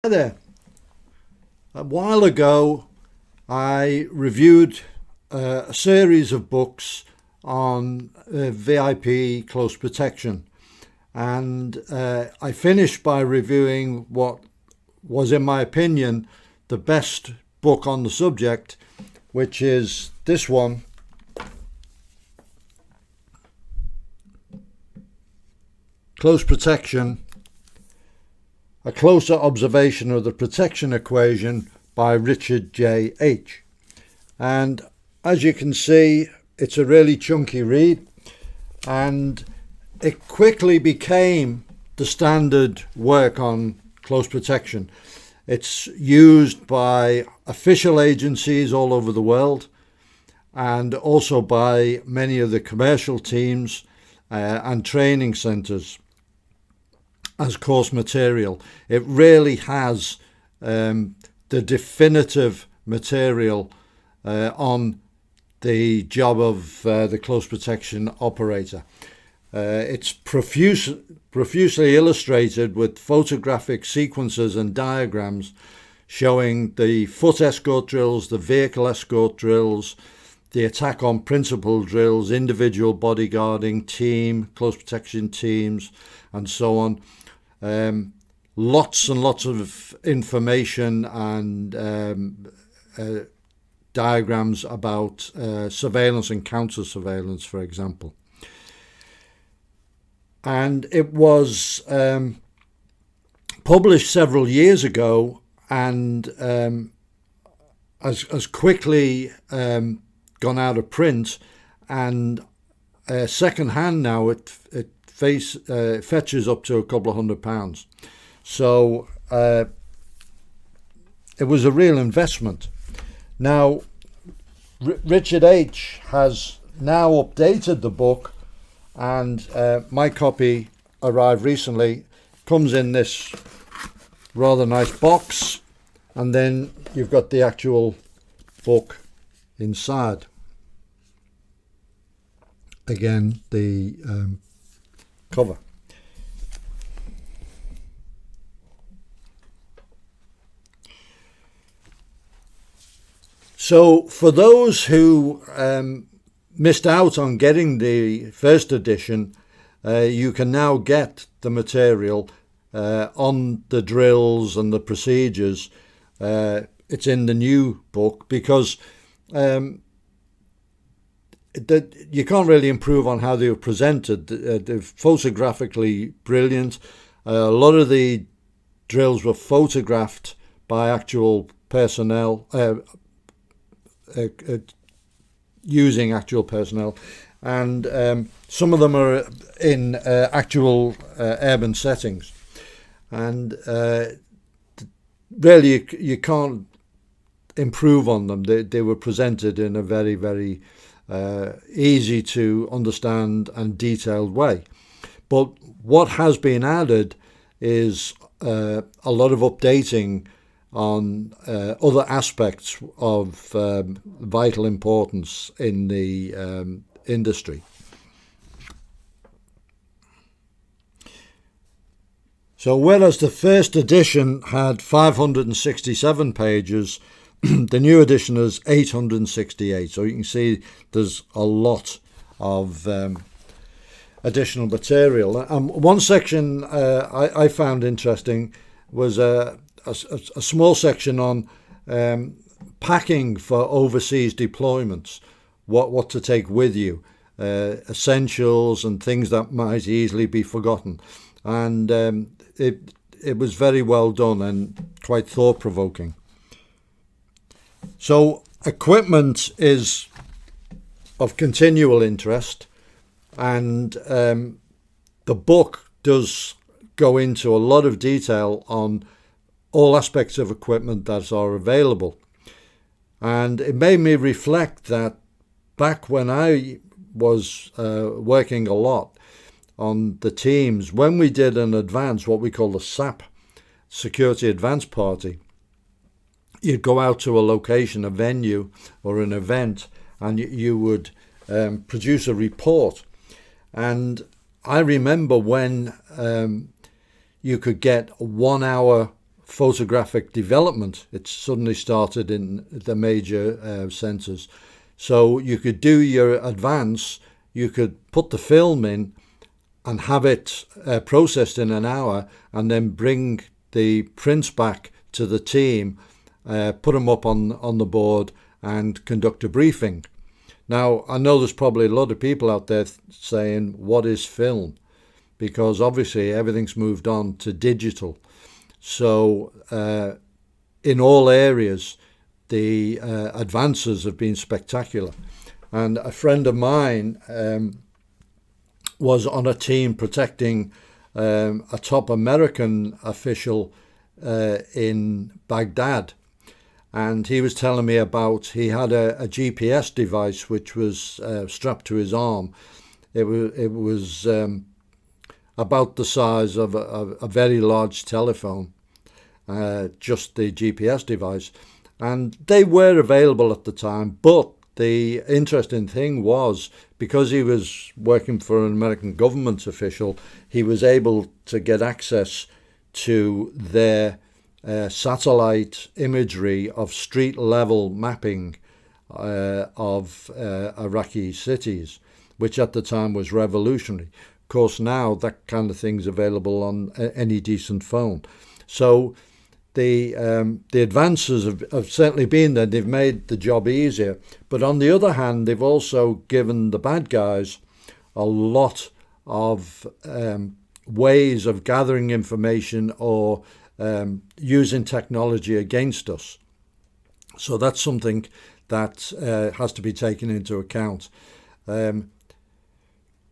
Hi there. A while ago, I reviewed a series of books on VIP close protection, and I finished by reviewing what was, in my opinion, the best book on the subject, which is this one. Close Protection, a closer observation of the protection equation by Richard J. Aitch. And as you can see, it's a really chunky read, and it quickly became the standard work on close protection. It's used by official agencies all over the world, and also by many of the commercial teams and training centres as course material. It really has the definitive material on the job of the close protection operator. It's profusely illustrated with photographic sequences and diagrams showing the foot escort drills, the vehicle escort drills, the attack on principal drills, individual bodyguarding, team, close protection teams, and so on. Lots and lots of information and diagrams about surveillance and counter-surveillance, for example. And it was published several years ago, and has quickly gone out of print, and second hand now it fetches up to a couple of £100. So it was a real investment. Now, Richard Aitch has now updated the book, and my copy arrived recently. Comes in this rather nice box, and then you've got the actual book inside. Again, the cover. So for those who missed out on getting the first edition, you can now get the material on the drills and the procedures. It's in the new book because you can't really improve on how they were presented. They're photographically brilliant. A lot of the drills were photographed by actual personnel, using actual personnel, and some of them are in actual urban settings. And really, you can't improve on them. They were presented in a very, very easy to understand and detailed way. But what has been added is a lot of updating on other aspects of vital importance in the industry. So whereas the first edition had 567 pages, the new edition is 868. So you can see there's a lot of additional material. One section I found interesting was a small section on packing for overseas deployments, what to take with you, essentials and things that might easily be forgotten. And it was very well done and quite thought-provoking. So equipment is of continual interest, and the book does go into a lot of detail on all aspects of equipment that are available. And it made me reflect that back when I was working a lot on the teams, when we did an advance, what we call the SAP, Security Advance Party, you'd go out to a location, a venue or an event, and you would produce a report. And I remember when you could get 1 hour photographic development. It suddenly started in the major centres. So you could do your advance, you could put the film in and have it processed in an hour, and then bring the prints back to the team, put them up on the board and conduct a briefing. Now, I know there's probably a lot of people out there saying, what is film? Because obviously everything's moved on to digital. So in all areas, the advances have been spectacular. And a friend of mine was on a team protecting a top American official in Baghdad. And he was telling me about, he had a GPS device which was strapped to his arm. It was about the size of a very large telephone, just the GPS device. And they were available at the time, but the interesting thing was, because he was working for an American government official, he was able to get access to their satellite imagery of street level mapping of Iraqi cities, which at the time was revolutionary. Of course, now that kind of thing's available on any decent phone. So the advances have certainly been there. They've made the job easier. But on the other hand, they've also given the bad guys a lot of ways of gathering information or using technology against us. So that's something that has to be taken into account.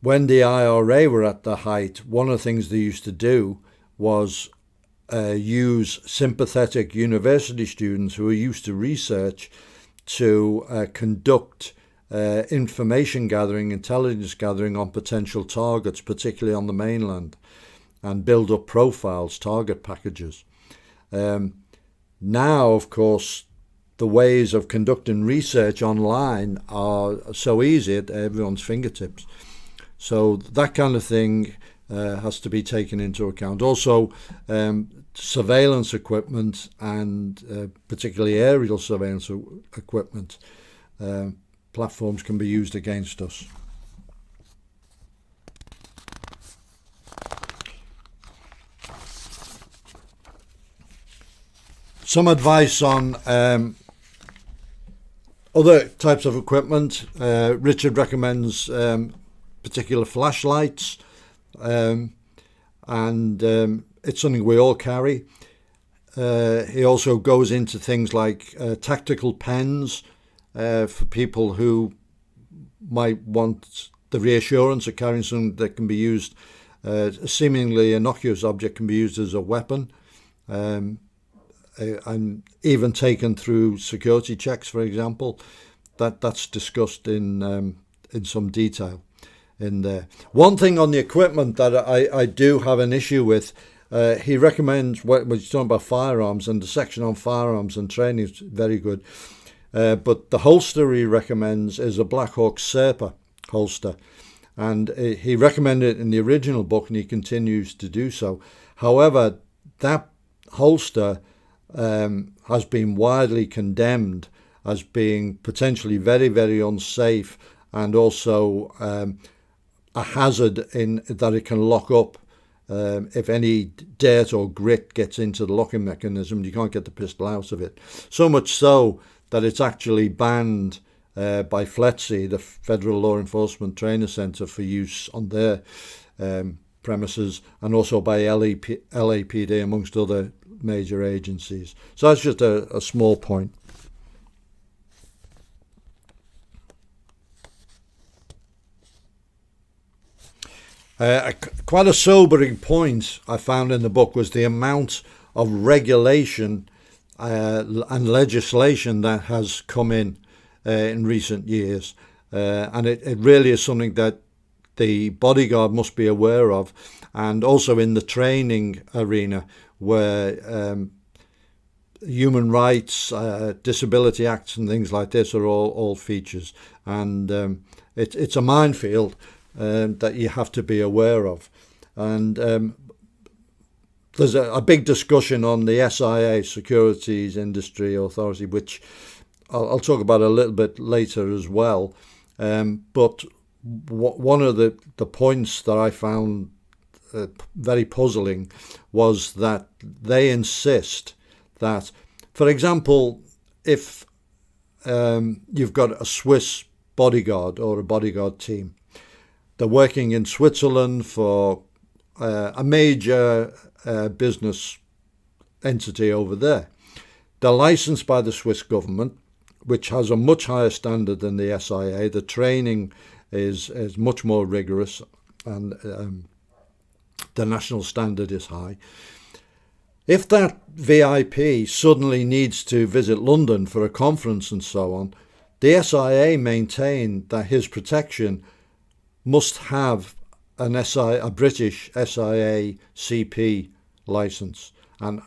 When the IRA were at the height, one of the things they used to do was use sympathetic university students who are used to research to conduct information gathering, intelligence gathering on potential targets, particularly on the mainland, and build up profiles, target packages. Now, of course, the ways of conducting research online are so easy at everyone's fingertips. So that kind of thing has to be taken into account. Also, surveillance equipment and particularly aerial surveillance equipment platforms can be used against us. Some advice on other types of equipment. Richard recommends particular flashlights, and it's something we all carry. He also goes into things like tactical pens for people who might want the reassurance of carrying something that can be used, a seemingly innocuous object can be used as a weapon, and even taken through security checks, for example. That's discussed in some detail in there. One thing on the equipment that I do have an issue with, he recommends, when he's talking about firearms, and the section on firearms and training is very good, but the holster he recommends is a Black Hawk Serpa holster, and he recommended it in the original book and he continues to do so. However, that holster has been widely condemned as being potentially very, very unsafe, and also a hazard in that it can lock up if any dirt or grit gets into the locking mechanism. You can't get the pistol out of it. So much so that it's actually banned by FLETC, the Federal Law Enforcement Training Centre, for use on their premises, and also by LAPD, amongst other major agencies. So that's just a small point. Quite a sobering point I found in the book was the amount of regulation and legislation that has come in recent years. And it really is something that the bodyguard must be aware of, and also in the training arena, where human rights, disability acts and things like this are all features. And it's a minefield that you have to be aware of. And the there's a big discussion on the SIA, Securities Industry Authority, which I'll talk about a little bit later as well. But one of the points that I found very puzzling was that they insist that, for example, if you've got a Swiss bodyguard or a bodyguard team, they're working in Switzerland for a major business entity over there. They're licensed by the Swiss government, which has a much higher standard than the SIA. The training is much more rigorous, and the national standard is high. If that VIP suddenly needs to visit London for a conference and so on, the SIA maintain that his protection must have a British SIA CP license, and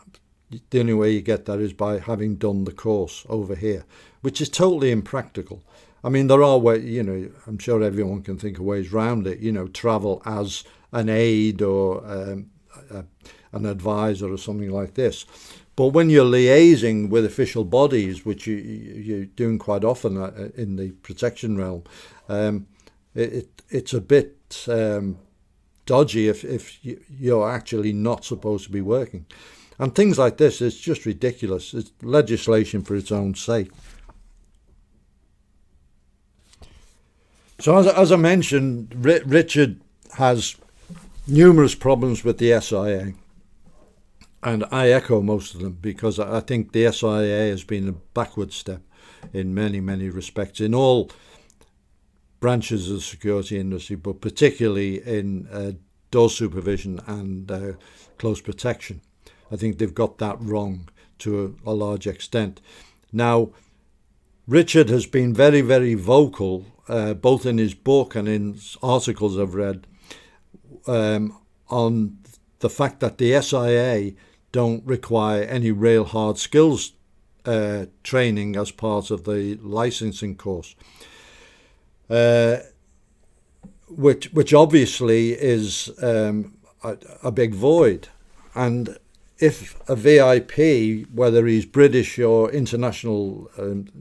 the only way you get that is by having done the course over here, which is totally impractical. I mean, there are ways, I'm sure everyone can think of ways around it, travel as an aide or an advisor or something like this. But when you're liaising with official bodies, which you're doing quite often in the protection realm, it's a bit dodgy if you're actually not supposed to be working. And things like this, it's just ridiculous. It's legislation for its own sake. So as I mentioned, Richard has numerous problems with the SIA. And I echo most of them, because I think the SIA has been a backward step in many, many respects, in all branches of the security industry, but particularly in door supervision and close protection. I think they've got that wrong to a large extent. Now, Richard has been very, very vocal, both in his book and in articles I've read, on the fact that the SIA don't require any real hard skills training as part of the licensing course, which obviously is a big void. And if a VIP, whether he's British or international,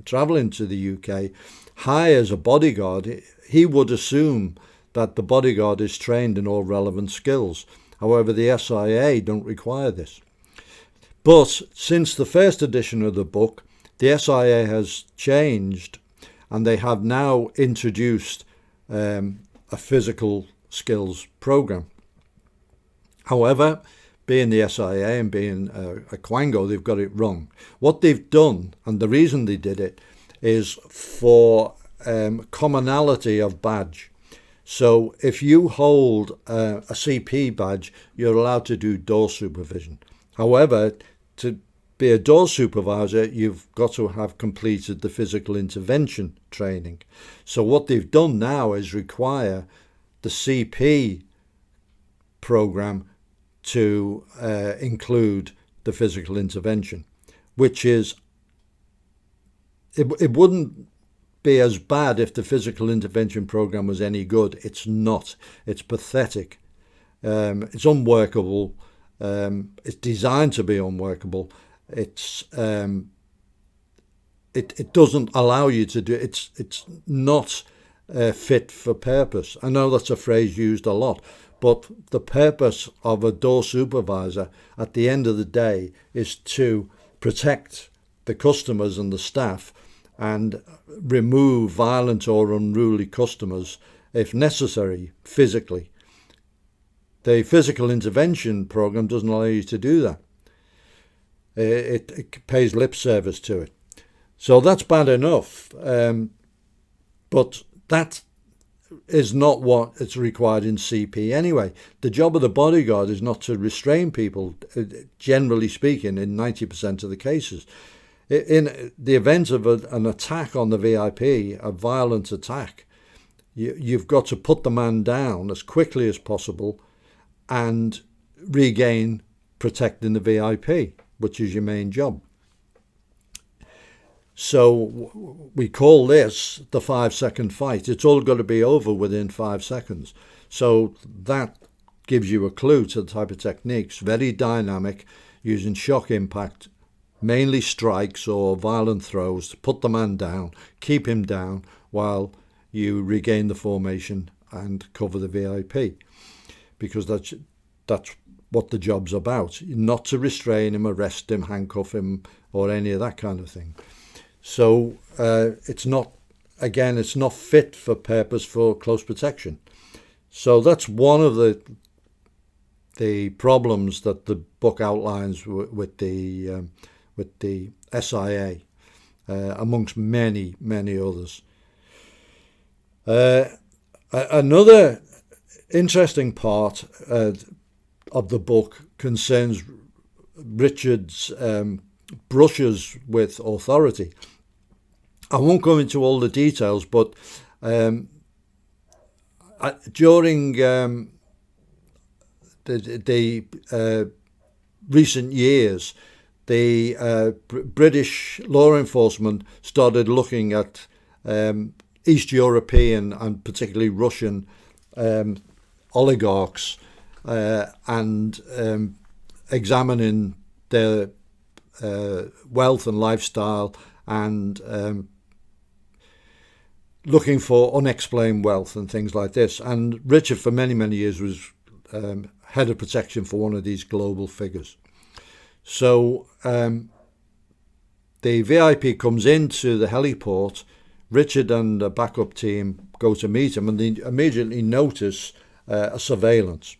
travelling to the UK, hires a bodyguard, he would assume that the bodyguard is trained in all relevant skills. However, the SIA don't require this. But since the first edition of the book, the SIA has changed, and they have now introduced a physical skills program. However, being the SIA and being a Quango, they've got it wrong. What they've done, and the reason they did it, is for commonality of badge. So if you hold a CP badge, you're allowed to do door supervision. However, to be a door supervisor, you've got to have completed the physical intervention training. So what they've done now is require the CP program to include the physical intervention, which is, it wouldn't be as bad if the physical intervention program was any good. It's not. It's pathetic. It's unworkable. It's designed to be unworkable. It doesn't allow you to do it. It's not fit for purpose. I know that's a phrase used a lot, but the purpose of a door supervisor at the end of the day is to protect the customers and the staff and remove violent or unruly customers if necessary physically. The physical intervention program doesn't allow you to do that. It pays lip service to it. So that's bad enough. But that is not what is required in CP anyway. The job of the bodyguard is not to restrain people, generally speaking, in 90% of the cases. In the event of an attack on the VIP, a violent attack, you've got to put the man down as quickly as possible and regain protecting the VIP, which is your main job. So we call this the 5-second fight. It's all got to be over within 5 seconds. So that gives you a clue to the type of techniques. Very dynamic, using shock impact, mainly strikes or violent throws to put the man down, keep him down while you regain the formation and cover the VIP, because that's what the job's about. Not to restrain him, arrest him, handcuff him, or any of that kind of thing. So it's not fit for purpose for close protection. So that's one of the problems that the book outlines with the SIA, amongst many others. Another interesting part of the book concerns Richard's brushes with authority. I won't go into all the details, but during the recent years, the British law enforcement started looking at East European and particularly Russian oligarchs and examining their wealth and lifestyle, and looking for unexplained wealth and things like this. And Richard, for many years, was head of protection for one of these global figures. So the VIP comes into the heliport. Richard and a backup team go to meet him, and they immediately notice a surveillance.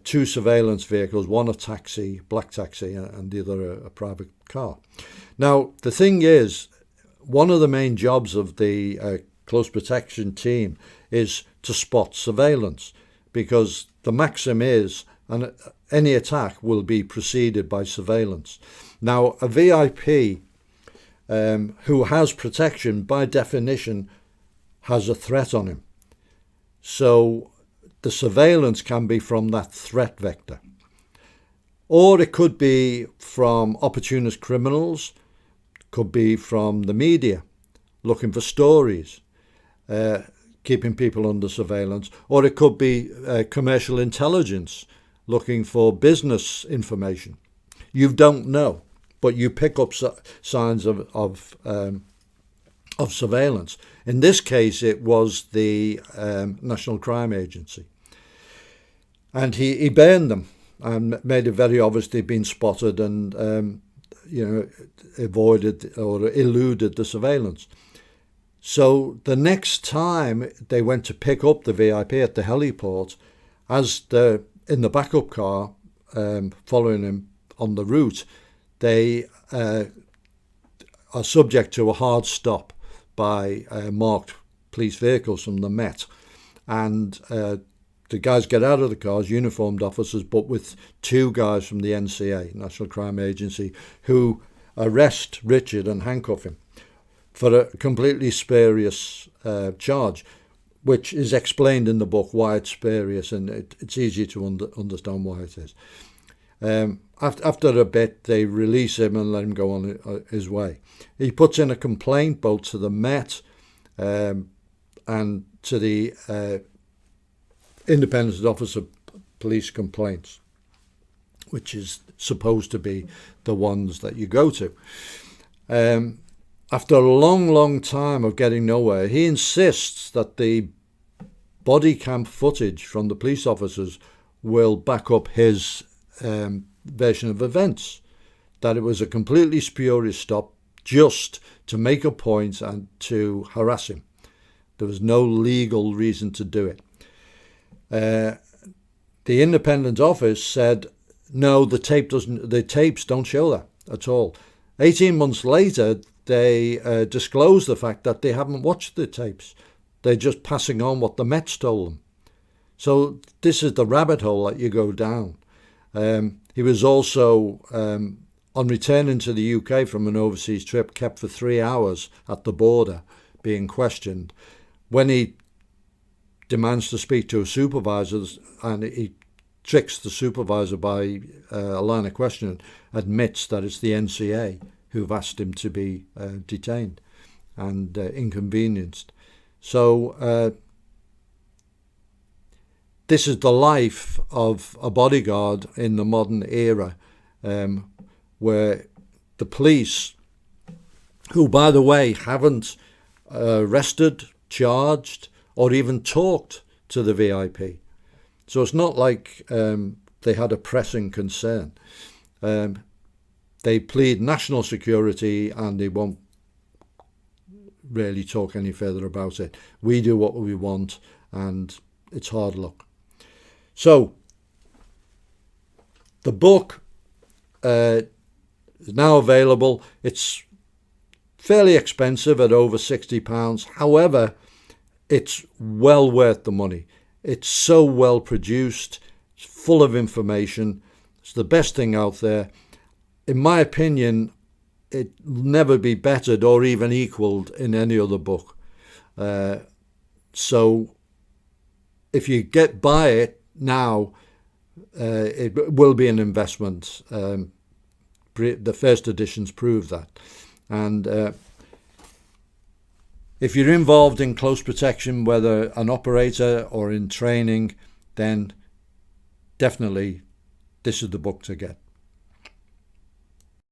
Two surveillance vehicles, one a taxi, black taxi, and the other a private car. Now, the thing is, one of the main jobs of the close protection team is to spot surveillance, because the maxim is any attack will be preceded by surveillance. Now, a VIP who has protection, by definition, has a threat on him. So the surveillance can be from that threat vector. Or it could be from opportunist criminals, could be from the media, looking for stories, keeping people under surveillance. Or it could be commercial intelligence, looking for business information. You don't know, but you pick up signs of surveillance. In this case, it was the National Crime Agency. And he burned them and made it very obvious they'd been spotted and avoided or eluded the surveillance. So the next time they went to pick up the VIP at the heliport, as they're in the backup car following him on the route, they are subject to a hard stop by marked police vehicles from the Met. And the guys get out of the cars, uniformed officers, but with two guys from the NCA, National Crime Agency, who arrest Richard and handcuff him for a completely spurious charge, which is explained in the book why it's spurious, and it's easy to understand why it is. After a bit, they release him and let him go on his way. He puts in a complaint both to the Met and to the Independent Office of Police Complaints, which is supposed to be the ones that you go to. After a long time of getting nowhere, he insists that the body cam footage from the police officers will back up his version of events, that it was a completely spurious stop just to make a point and to harass him. There was no legal reason to do it. The Independent Office said, no, the tapes don't show that at all. 18 months later, they disclosed the fact that they haven't watched the tapes. They're just passing on what the Mets told them. So this is the rabbit hole that you go down. He was also, on returning to the UK from an overseas trip, kept for 3 hours at the border being questioned. When he demands to speak to a supervisor, and he tricks the supervisor by a line of questioning, admits that it's the NCA who've asked him to be detained and inconvenienced. So this is the life of a bodyguard in the modern era, where the police, who, by the way, haven't arrested, charged, or even talked to the VIP. So it's not like they had a pressing concern. They plead national security and they won't really talk any further about it. We do what we want, and it's hard luck. So the book is now available. It's fairly expensive at over £60. However, it's well worth the money. It's so well produced. It's full of information. It's the best thing out there. In my opinion, it'll never be bettered or even equalled in any other book. So if you buy it now, it will be an investment. The first editions prove that. And if you're involved in close protection, whether an operator or in training, then definitely this is the book to get.